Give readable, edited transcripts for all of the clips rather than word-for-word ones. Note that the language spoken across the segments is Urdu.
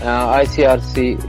ICRC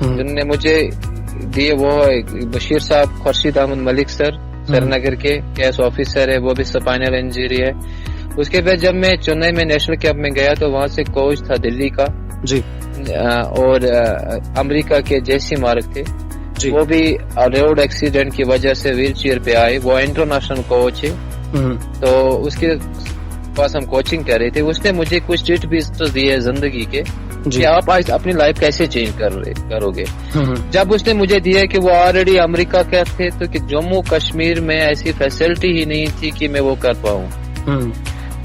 جن نے مجھے دیے وہ بشیر صاحب، خورشید احمد ملک سر سری نگر کے کیس آفیسر ہے، وہ بھی سپائنل انجری ہے. اس کے بعد جب میں چنئی میں نیشنل کیمپ میں گیا تو وہاں سے کوچ تھا دلی کا جی، اور امریکہ کے جیسی مارک تھے جی. وہ بھی روڈ ایکسیڈنٹ کی وجہ سے ویل چیئر پہ آئے. وہ انٹرنیشنل کوچ ہے. تو اس کے پاس ہم کوچنگ کر رہے تھے. اس نے مجھے کچھ ٹپ بھی دیے زندگی کے کہ آپ اپنی لائف کیسے چینج کرو گے. جب اس نے مجھے دیا کہ وہ آلریڈی امریکہ کے تھے تو کہ جموں کشمیر میں ایسی فیسلٹی ہی نہیں تھی کہ میں وہ کر پاؤں.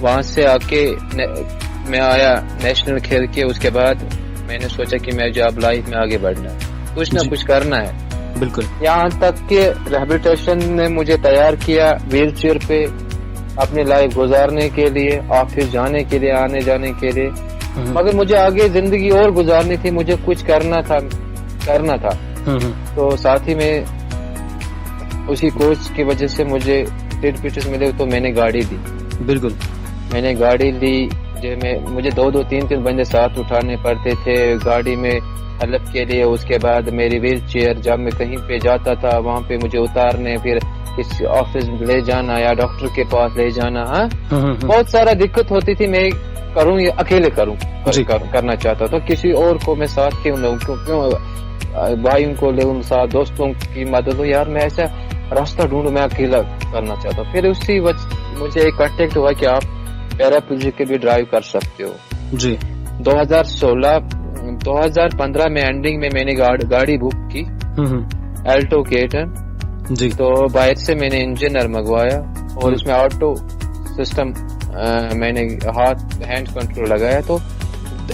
وہاں سے آ کے میں آیا نیشنل کھیل کے. اس کے بعد میں نے سوچا کہ میں جو اب لائف میں آگے بڑھنا ہے، کچھ نہ کچھ کرنا ہے. بالکل. یہاں تک کہ ریہیبلیٹیشن نے مجھے تیار کیا ویل چیئر پہ اپنی لائف گزارنے کے لیے، آفس جانے کے لیے، آنے جانے کے لیے. مگر مجھے آگے زندگی اور گزارنی تھی، مجھے کچھ کرنا تھا. تو ساتھ ہی میں اسی کوچ کی وجہ سے مجھے ٹریڈ ملے تو میں نے گاڑی دی. بالکل. میں نے گاڑی لی. مجھے 2-3 بندے ساتھ اٹھانے پڑتے تھے گاڑی میں ہیلپ کے لیے. اس کے بعد میری ویل چیئر جب میں کہیں پہ جاتا تھا وہاں پہ مجھے اتارنے، پھر کسی آفس لے جانا یا ڈاکٹر کے پاس لے جانا. بہت سارا دقت ہوتی تھی. میں کروں یا اکیلے کرنا چاہتا تھا. کسی اور کو میں ساتھ کیوں لوں، کیوں بھائیوں کو لوں ساتھ، دوستوں کی مدد ہو. یار میں ایسا راستہ ڈھونڈوں، میں اکیلا کرنا چاہتا ہوں. پھر اسی وجہ مجھے ایک کانٹیکٹ ہوا کہ آپ پیراپلیجک بھی ڈرائیو کر سکتے ہو. جی. 2015 میں اینڈنگ میں نے گاڑی بک کی الٹو کیٹن جی. تو باہر سے میں نے انجینئر منگوایا اور اس میں آٹو سسٹم میں نے ہینڈ کنٹرول لگایا. تو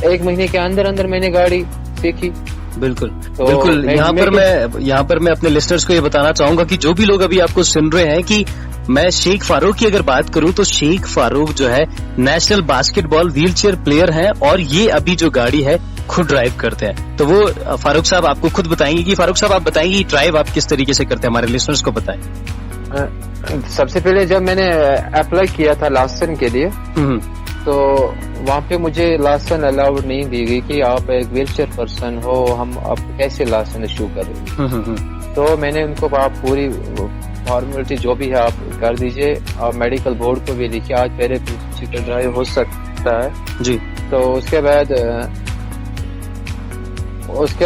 1 مہینے کے اندر میں نے گاڑی سیکھی. بالکل بالکل. یہاں پر میں اپنے لسنرز کو یہ بتانا چاہوں گا کہ جو بھی لوگ ابھی آپ کو سن رہے ہیں کہ میں شیخ فاروق کی اگر بات کروں تو شیخ فاروق جو ہے نیشنل باسکٹ بال ویل چیئر پلیئر ہیں اور یہ ابھی جو گاڑی ہے خود ڈرائیو کرتے ہیں. تو وہ فاروق صاحب آپ کو خود بتائیں گے کہ فاروق صاحب آپ بتائیں گے ڈرائیو آپ کس طریقے سے کرتے ہیں، ہمارے لسنرز کو بتائیں. سب سے پہلے جب میں نے اپلائی کیا تھا لائسنس کے لیے تو وہاں پہ مجھے لائسنس الاؤڈ نہیں دی گئی کہ آپ ایک ویل چیئر پرسن ہو، ہم آپ کیسے لائسنس ایشو کریں. تو میں نے ان کو آپ پوری فارمیلٹی جو بھی ہے آپ کر دیجئے. آپ میڈیکل بورڈ کو بھی لکھے آج پہلے پیچھے ڈرائیو ہو سکتا ہے جی. تو اس کے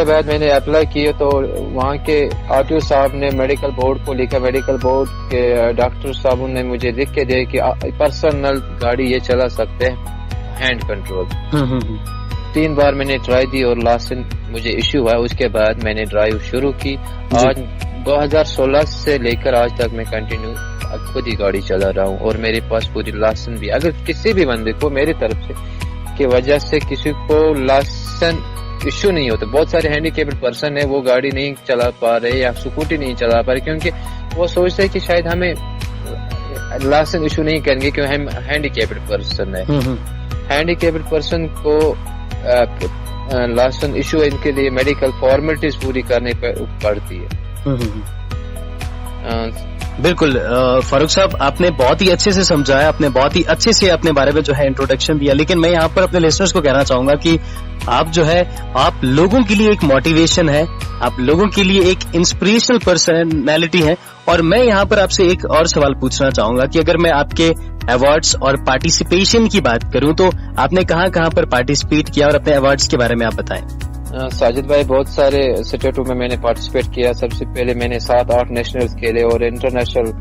بعد میں نے اپلائی کیا تو وہاں کے آرٹیو صاحب نے میڈیکل بورڈ کو لکھا. میڈیکل بورڈ کے ڈاکٹر صاحب نے مجھے لکھ کے دیا کہ پرسنل گاڑی یہ چلا سکتے ہیں ہینڈ کنٹرول. 3 بار میں نے ٹرائی دی اور لائسنس مجھے ایشو ہوا. اس کے بعد میں نے ڈرائیو شروع کی. آج 2016 سے لے کر آج تک میں کنٹینیو خود ہی گاڑی چلا رہا ہوں اور میرے پاس پوری لائسنس بھی. اگر کسی بھی بندے کو میری طرف سے کی وجہ سے کسی کو لائسنس ایشو نہیں ہوتا، بہت سارے ہینڈیکیپڈ پرسن ہے وہ گاڑی نہیں چلا پا رہے یا اسکوٹی نہیں چلا پا رہے کیونکہ وہ سوچتے ہیں کہ شاید ہمیں لائسنس ایشو نہیں کریں گے کیونکہ ہم ہینڈیکیپڈ پرسن ہے. ہینڈیکیپڈ پرسن کو لائسنس ایشو ان کے لیے میڈیکل فارمیلٹیز پوری کرنے پڑتی ہے. بالکل فاروق صاحب آپ نے بہت ہی اچھے سے سمجھایا، آپ نے بہت ہی اچھے سے اپنے بارے میں جو ہے انٹروڈکشن دیا. لیکن میں یہاں پر اپنے لسنرز کو کہنا چاہوں گا کہ آپ جو ہے آپ لوگوں کے لیے ایک موٹیویشن ہے، آپ لوگوں کے لیے ایک انسپریشنل پرسنالٹی ہے. اور میں یہاں پر آپ سے ایک اور سوال پوچھنا چاہوں گا کہ اگر میں آپ کے ایوارڈز اور پارٹیسپیشن کی بات کروں تو آپ نے کہاں پر پارٹیسپیٹ کیا اور اپنے ایوارڈز کے بارے میں آپ بتائیں. ساجد بھائی بہت سارے اسٹیٹوں میں نے پارٹیسپیٹ کیا. سب سے پہلے میں نے 7-8 نیشنل کھیلے اور انٹرنیشنل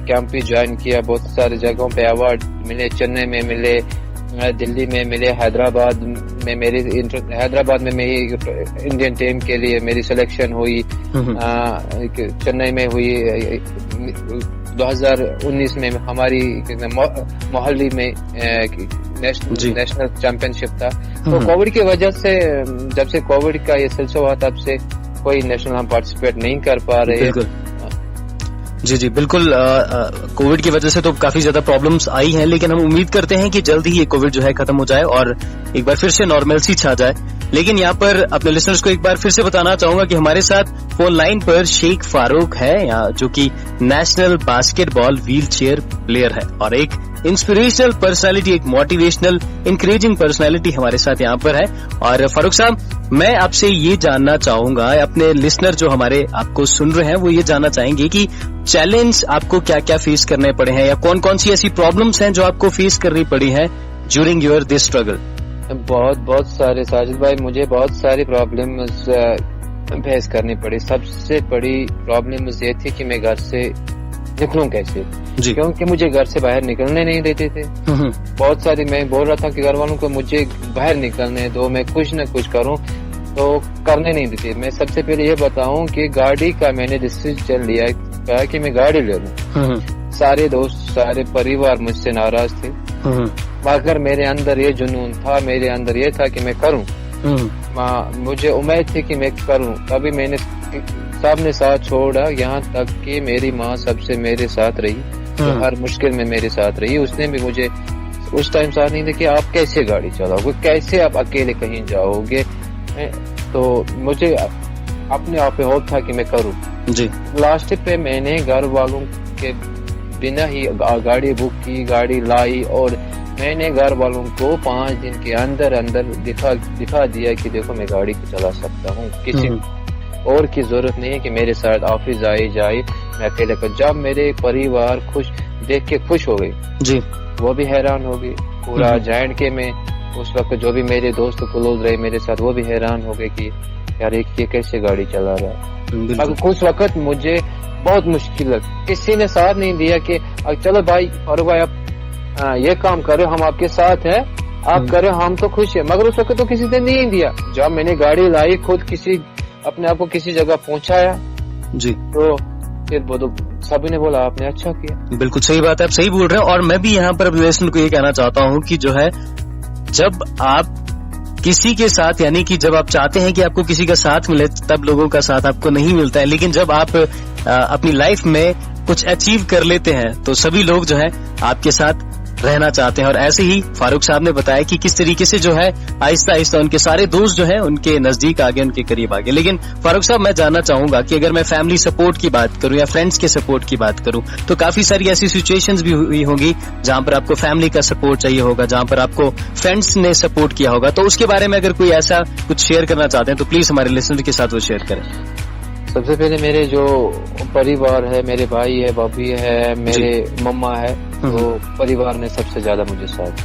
کیمپ بھی جوائن کیا. بہت سارے جگہوں پہ ایوارڈ ملے، چنئی میں ملے، دلی میں ملے، حیدرآباد میں انڈین ٹیم کے لیے میری سلیکشن ہوئی، چنئی میں ہوئی. 2019 میں ہماری محلی میں نیشنل چیمپئن شپ تھا. تو کووڈ کی وجہ سے جب سے کووڈ کا یہ سلسلہ ہوا تب سے کوئی نیشنل ہم پارٹیسپیٹ نہیں کر پا رہے. جی بالکل. کووڈ کی وجہ سے تو کافی زیادہ پرابلمس آئی ہیں لیکن ہم امید کرتے ہیں کہ جلد ہی یہ کووڈ جو ہے ختم ہو جائے اور ایک بار پھر سے نارملسی چھا جائے. لیکن یہاں پر اپنے لسنرز کو ایک بار پھر سے بتانا چاہوں گا کہ ہمارے ساتھ فون لائن پر شیخ فاروق ہے جو کہ نیشنل باسکٹ بال ویل چیئر پلیئر ہے اور ایک انسپریشنل پرسنالٹی، ایک موٹیویشنل انکریجنگ پرسنالٹی ہمارے ساتھ یہاں پر ہے. اور فاروق صاحب میں آپ سے یہ جاننا چاہوں گا, اپنے لسنر جو ہمارے آپ کو سن رہے ہیں وہ یہ جاننا چاہیں گے کہ چیلنج آپ کو کیا کیا فیس کرنے پڑے ہیں, یا کون کون سی ایسی پرابلمس ہیں جو آپ کو فیس کرنی پڑی ہیں ڈیورنگ یور دس اسٹرگل؟ بہت سارے ساجد بھائی, مجھے بہت ساری پرابلمز فیس کرنی پڑی. سب سے بڑی پرابلم یہ تھی کہ میں گھر سے نکلوں کیسے, کیونکہ مجھے گھر سے باہر نکلنے نہیں دیتے تھے. بہت ساری میں بول رہا تھا کہ گھر والوں کو مجھے باہر نکلنے دو, میں کچھ نہ کچھ کروں, تو کرنے نہیں دیتے. میں سب سے پہلے یہ بتاؤں کہ گاڑی کا میں نے ڈیسیژن لیا, کہا کہ میں گاڑی لے لوں. سارے دوست سارے پریوار مجھ سے ناراض تھے, مگر میرے اندر یہ جنون تھا, میرے اندر یہ تھا کہ میں کروں. مجھے امید تھی کہ میں کروں. کبھی میں نے سب نے ساتھ چھوڑا, یہاں تک کہ میری ماں سب سے میرے ساتھ رہی, ہر مشکل میں میرے ساتھ رہی. اس نے بھی مجھے اس ٹائم ساتھ نہیں دیا کہ آپ کیسے گاڑی چلاؤ گے, کیسے آپ اکیلے کہیں جاؤ گے. تو مجھے اپنے آپ پہ ہوپ تھا کہ میں کروں. لاسٹ پہ میں نے گھر والوں کے بنا ہی گاڑی بک کی, گاڑی لائی, اور میں نے گھر والوں کو 5 دن کے اندر دکھا دیا کہ دیکھو میں گاڑی کو چلا سکتا ہوں, کسی اور کی ضرورت نہیں ہے کہ میرے ساتھ آفس آئی جائے, میں اکیلے کر. جب میرے پریوار دیکھ کے خوش ہو گئی, وہ بھی حیران ہو گئی. پورا جائنٹ کے میں اس وقت جو بھی میرے دوست کلوز رہے میرے ساتھ, وہ بھی حیران ہو گئے کہ یار یہ کیسے گاڑی چلا رہا ہے. اس وقت مجھے بہت مشکل, کسی نے ساتھ نہیں دیا کہ چلو بھائی فاروق بھائی آپ یہ کام کرو, ہم آپ کے ساتھ ہیں, آپ کرو, ہم تو خوش ہیں. مگر اس وقت تو کسی نے نہیں دیا. جب میں نے گاڑی لائی, خود اپنے آپ کو کسی جگہ پہنچایا, تو پھر سبھی نے بولا آپ نے اچھا کیا. بالکل صحیح بات ہے, آپ صحیح بول رہے ہیں. اور میں بھی یہاں پر لسنر کو یہ کہنا چاہتا ہوں کہ جو ہے جب آپ کسی کے ساتھ, یعنی کہ جب آپ چاہتے ہیں کہ آپ کو کسی کا ساتھ ملے, تب لوگوں کا ساتھ آپ کو نہیں ملتا ہے. لیکن جب آپ اپنی لائف میں کچھ اچیو کر لیتے ہیں تو سبھی لوگ جو ہے آپ کے ساتھ رہنا چاہتے ہیں. اور ایسے ہی فاروق صاحب نے بتایا کہ کس طریقے سے جو ہے آہستہ آہستہ ان کے سارے دوست جو ہیں ان کے نزدیک آگے, ان کے قریب آگے. لیکن فاروق صاحب میں جاننا چاہوں گا کہ اگر میں فیملی سپورٹ کی بات کروں یا فرینڈس کے سپورٹ کی بات کروں, تو کافی ساری ایسی سچویشنز بھی ہوئی ہوں گی جہاں پر آپ کو فیملی کا سپورٹ چاہیے ہوگا, جہاں پر آپ کو فرینڈس نے سپورٹ کیا ہوگا. تو اس کے بارے میں اگر کوئی ایسا کچھ شیئر کرنا چاہتے ہیں تو پلیز ہمارے لسنر کے ساتھ وہ شیئر کریں. سب سے پہلے میرے جو پریوار ہے, میرے بھائی ہے, بھابھی ہے, میرے مما ہے, تو پریوار نے سب سے زیادہ مجھے ساتھ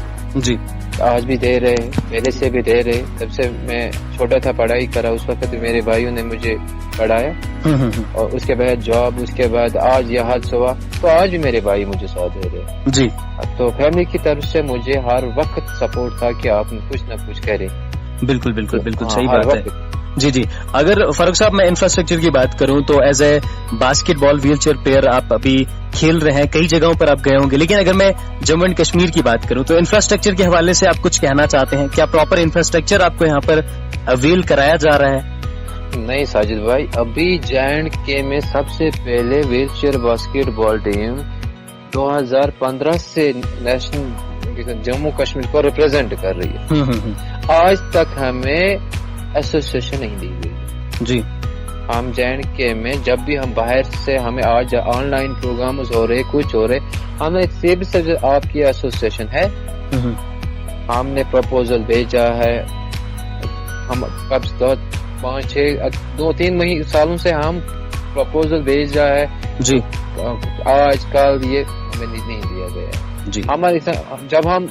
آج بھی دے رہے, پہلے سے بھی دے رہے. جب سے میں چھوٹا تھا پڑھائی کرا, اس وقت میرے بھائیوں نے مجھے پڑھایا, اور اس کے بعد جاب, اس کے بعد آج یہ حادثہ ہوا, تو آج بھی میرے بھائی مجھے ساتھ دے رہے. تو فیملی کی طرف سے مجھے ہر وقت سپورٹ تھا کہ آپ کچھ نہ کچھ کریں. بالکل بالکل بالکل صحیح بات ہے. جی اگر فاروق صاحب میں انفراسٹرکچر کی بات کروں تو as a basket ball wheel chair player آپ ابھی کھیل رہے ہیں, کئی جگہوں پر آپ گئے ہوں گے. لیکن اگر میں جموں اینڈ کشمیر کی بات کروں تو انفراسٹرکچر کے حوالے سے آپ کچھ کہنا چاہتے ہیں؟ کیا پراپر انفراسٹرکچر آپ کو یہاں پر اویل کرایا جا رہا ہے؟ نہیں ساجد بھائی, ابھی جائنٹ کے میں سب سے پہلے ویل چیئر باسکٹ بال ٹیم 2015 سے نیشنل جموں کشمیر کو ریپرزینٹ کر رہی ہے. آج تک ہمیں ایسوسیشن نہیں دی گئی. ہم جین کے میں جب بھی ہم باہر سے, ہمیں آج آن لائن پروگرامز ہو رہے, کچھ ہو رہے, ہمیں سے بھی سب آپ کی ایسوسیشن ہے. ہم نے پروپوزل بھیجا ہے, ہم کب 2-3 سالوں سے ہم پروپوزل بھیجا ہے. آج کل یہ ہمیں نہیں دیا گیا. ہمارے جب ہم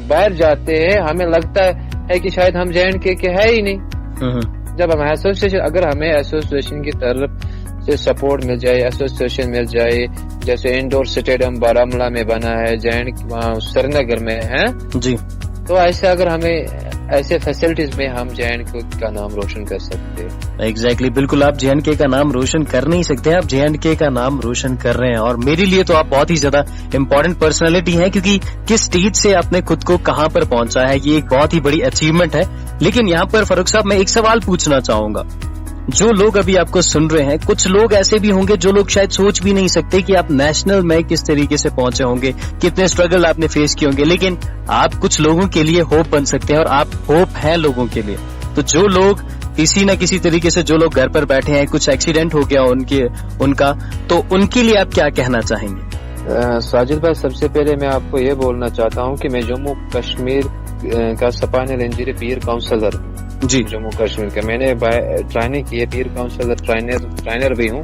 باہر جاتے ہیں ہمیں لگتا ہے کہ شاید ہم جین کے ہے ہی نہیں. جب ہم ایسوسیشن, اگر ہمیں ایسوسیشن کی طرف سے سپورٹ مل جائے, ایسوسیشن مل جائے, جیسے انڈور اسٹیڈیم بارامولہ میں بنا ہے, جین سری نگر میں ہے, تو ایسے اگر ہمیں ایسے فیسلٹیز میں ہم جے اینڈ کے کا نام روشن کر سکتے ہیں. ایگزیکٹلی بالکل, آپ جے اینڈ کے کا نام روشن کر نہیں سکتے, آپ جے اینڈ کے کا نام روشن کر رہے ہیں. اور میرے لیے تو آپ بہت ہی زیادہ امپورٹنٹ پرسنالٹی ہیں, کیونکہ کس اسٹیج سے آپ نے خود کو کہاں پر پہنچا ہے, یہ ایک بہت ہی بڑی اچیومنٹ ہے. لیکن یہاں پر فاروق صاحب میں ایک سوال پوچھنا چاہوں گا. جو لوگ ابھی آپ کو سن رہے ہیں, کچھ لوگ ایسے بھی ہوں گے جو لوگ شاید سوچ بھی نہیں سکتے کہ آپ نیشنل میں کس طریقے سے پہنچے ہوں گے, کتنے اسٹرگل آپ نے فیس کیے ہوں گے, لیکن آپ کچھ لوگوں کے لیے ہوپ بن سکتے ہیں, اور آپ ہوپ ہیں لوگوں کے لیے. تو جو لوگ کسی نہ کسی طریقے سے, جو لوگ گھر پر بیٹھے ہیں, کچھ ایکسیڈنٹ ہو گیا ان کا, تو ان کے لیے آپ کیا کہنا چاہیں گے؟ ساجد بھائی, سب سے پہلے میں آپ کو یہ بولنا چاہتا ہوں کہ میں جموں کشمیر کا سپائنل انجری پیئر کاؤنسلر ہوں. جی جموں کشمیر کا. میں نے ٹریننگ کی ہے, پیر کاؤنسلر ٹرینر بھی ہوں.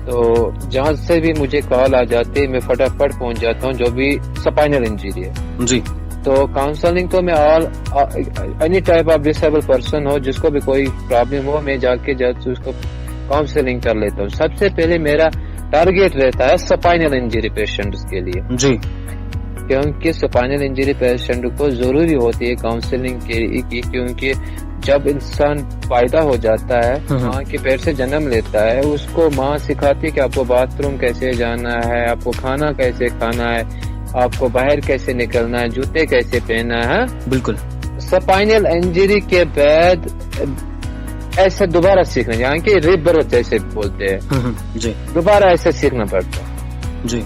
تو جہاں سے بھی مجھے کال آ جاتی ہے میں فٹافٹ پہنچ جاتا ہوں, جو بھی سپائنل انجری ہے. جی تو کاؤنسلنگ تو میں any type of disable person who, جس کو بھی کوئی پرابلم ہو, میں جا کے اس کو کاؤنسلنگ کر لیتا ہوں. سب سے پہلے میرا ٹارگیٹ رہتا ہے سپائنل انجری پیشنٹس کے لیے. جی کیونکہ سپائنل انجری پیشنٹ کو ضروری ہوتی ہے کاؤنسلنگ کی, کیونکہ جب انسان پیدا ہو جاتا ہے, ماں کے پیٹ سے جنم لیتا ہے, اس کو ماں سکھاتی ہے کہ آپ کو باتھ روم کیسے جانا ہے, آپ کو کھانا کیسے کھانا ہے, آپ کو باہر کیسے نکلنا ہے, جوتے کیسے پہننا ہے. بالکل. سپائنل انجری کے بعد ایسے دوبارہ سیکھنا, یہاں کہ ریبرتھ جیسے بولتے ہیں, جی دوبارہ ایسے سیکھنا پڑتا ہے. جی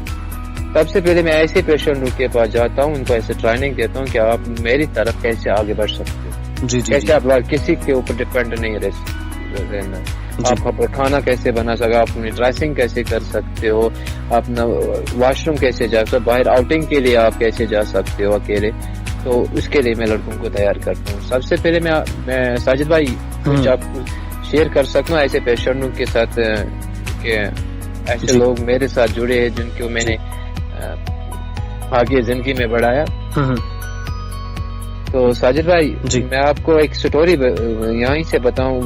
سب سے پہلے میں ایسے پیشنٹ کے پاس جاتا ہوں, ان کو ایسے ٹریننگ دیتا ہوں کہ آپ میری طرف کیسے آگے بڑھ سکتے ہیں. جی کیسے آپ کسی کے اوپر ڈپینڈ نہیں رہنا, آپ کھانا کیسے بنا سکتے, آپ اپنی ڈریسنگ کیسے کر سکتے ہو, اپنا واش روم کیسے جا سکتے, باہر آؤٹنگ کے لیے آپ کیسے جا سکتے ہو اکیلے. تو اس کے لیے میں لڑکوں کو تیار کرتا ہوں. سب سے پہلے میں ساجد بھائی کچھ آپ شیئر کر سکتا ہوں ایسے پیشنٹوں کے ساتھ, کہ ایسے لوگ میرے ساتھ جڑے ہیں جن کو میں نے آگے زندگی میں بڑھایا. تو ساجد بھائی میں آپ کو ایک سٹوری یہیں سے بتاؤں,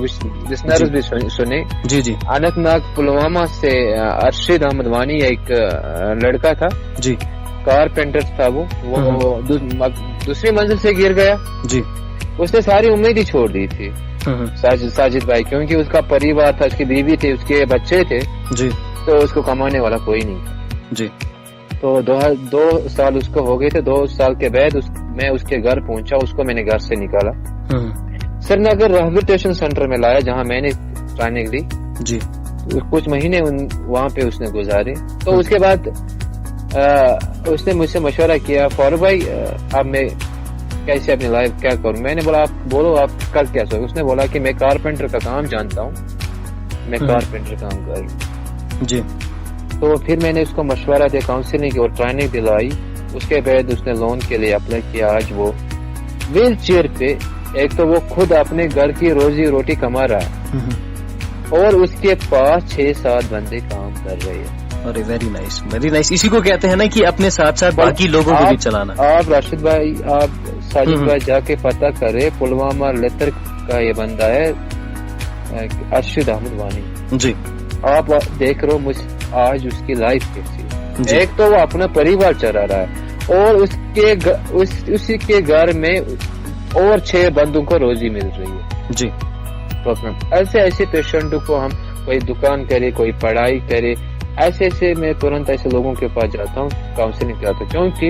لسنرز بھی سنیں. جی جی. اننت ناگ پلوامہ سے ارشد احمد وانی ایک لڑکا تھا. جی. کارپینٹر تھا وہ دوسری منزل سے گر گیا. جی. اس نے ساری امید ہی چھوڑ دی تھی ساجد بھائی, کیونکہ اس کا پریوار تھا, اس کی بیوی تھی, اس کے بچے تھے. جی. تو اس کو کمانے والا کوئی نہیں تھا. جی. تو 2 سال اس کو ہو گئے تھے. 2 سال کے بعد میں اس کے گھر پہنچا, اس کو میں نے گھر سے نکالا, سری نگر ریہیبلیٹیشن سینٹر میں لایا جہاں میں نے ٹریننگ لی. جی. کچھ مہینے وہاں پہ اس نے گزارے. تو اس کے بعد اس نے مجھ سے مشورہ کیا, فاروق بھائی اب میں کیسے اپنی لائف کیا کروں. میں نے بولا آپ بولو آپ کر کیا سکتے. اس نے بولا کہ میں کارپینٹر کا کام جانتا ہوں, میں کارپینٹر کام کر رہا ہوں. جی. تو پھر میں نے اس کو مشورہ دیا, کاؤنسلنگ کی اور ٹریننگ دلائی. اس کے بعد اس نے لون کے لیے اپلائی کیا. آج وہ ویل چیئر پہ, ایک تو وہ خود اپنے گھر کی روزی روٹی کما رہا ہے, اور اس کے پاس 6-7 بندے کام کر رہے ہیں. ارے ویری نائس, ویری نائس. اسی کو کہتے ہیں نا کہ اپنے ساتھ ساتھ باقی لوگوں کو بھی چلانا. آپ راشد بھائی, آپ ساجد بھائی جا کے پتہ کرے, پلوامہ لتر کا یہ بندہ ہے ارشد احمد وانی. جی. آپ دیکھ رہے ہو آج اس کی لائف کیسی ہے. ایک تو وہ اپنا پریوار چلا رہا ہے, اور اسی کے گھر میں اور 6 بندوں کو روزی مل رہی ہے. جی. ایسے پیشنٹوں کو ہم کوئی دکان کرے, کوئی پڑھائی کرے, ایسے میں ترنت ایسے لوگوں کے پاس جاتا ہوں, کاؤنسلنگ کرتا ہوں. کیونکہ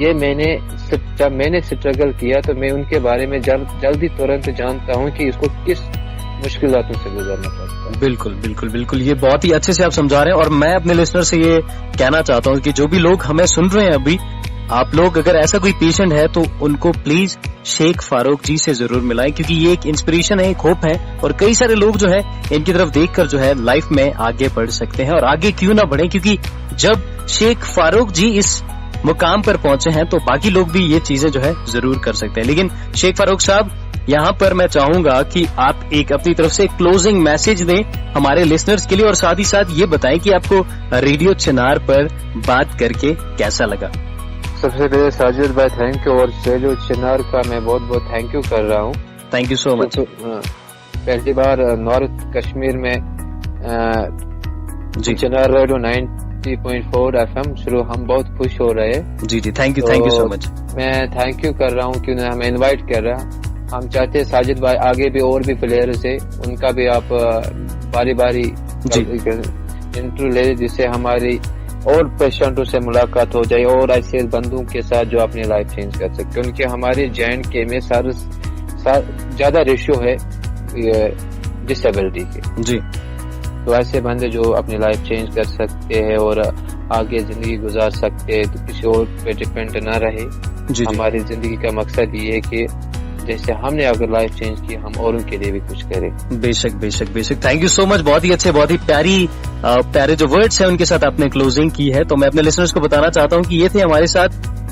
یہ جب میں نے اسٹرگل کیا تو میں ان کے بارے میں جلدی ترنت جانتا ہوں کہ اس کو کس مشکلاتوں سے گزرنا پڑتا ہے. بالکل بالکل بالکل, یہ بہت ہی اچھے سے آپ سمجھا رہے ہیں. اور میں اپنے لسنر سے یہ کہنا چاہتا ہوں کہ جو بھی لوگ ہمیں سن رہے ہیں ابھی, آپ لوگ اگر ایسا کوئی پیشنٹ ہے تو ان کو پلیز شیخ فاروق جی سے ضرور ملائیں, کیونکہ یہ ایک انسپریشن ہے, ایک ہوپ ہے, اور کئی سارے لوگ جو ہے ان کی طرف دیکھ کر جو ہے لائف میں آگے بڑھ سکتے ہیں. اور آگے کیوں نہ بڑھیں, کیونکہ جب شیخ فاروق جی اس مقام پر پہنچے ہیں تو باقی لوگ بھی یہ چیزیں جو ہے ضرور کر سکتے ہیں. لیکن شیخ فاروق صاحب, یہاں پر میں چاہوں گا کہ آپ ایک اپنی طرف سے کلوزنگ میسج دیں ہمارے لسنرز کے لیے, اور ساتھ ہی ساتھ یہ بتائیں کہ آپ کو ریڈیو چنار پر بات کر کے کیسا لگا. سب سے پہلے ساجد بھائی تھینک یو, اور ریڈیو چنار کا میں بہت بہت تھینک یو کر رہا ہوں. تھینک یو سو مچ. پہلی بار نارتھ کشمیر میں چنار ریڈیو 90.4 FM شروع, ہم بہت خوش ہو رہے ہیں. جی جی, تھینک یو سو مچ. میں تھینک یو کر رہا ہوں کہ انہوں نے ہمیں انوائٹ کر رہا. ہم چاہتے ہیں ساجد بھائی آگے بھی اور بھی پلیئرز ہیں, ان کا بھی آپ باری انٹرویو لے, جس سے ہماری اور پیشنٹوں سے ملاقات ہو جائے, اور ایسے بندوں کے ساتھ جو اپنی لائف چینج کر سکتے, کیونکہ ہمارے JNK میں زیادہ ریشیو ہے ڈسیبلٹی کے. جی. تو ایسے بندے جو اپنی لائف چینج کر سکتے ہیں اور آگے زندگی گزار سکتے ہیں, تو کسی اور پہ ڈپینڈ نہ رہے. جی. ہماری زندگی کا مقصد یہ ہے کہ جیسے ہم نے اگر لائف چینج کی, ہم اوروں کے لیے بھی کچھ کریں. بے شک بے شک بے شک. تھینک یو سو مچ. بہت ہی اچھے, بہت ہی پیارے جو ورڈز ہیں ان کے ساتھ آپ نے کلوزنگ کی ہے. تو میں اپنے لسنرز کو بتانا چاہتا ہوں کہ یہ تھے ہمارے ساتھ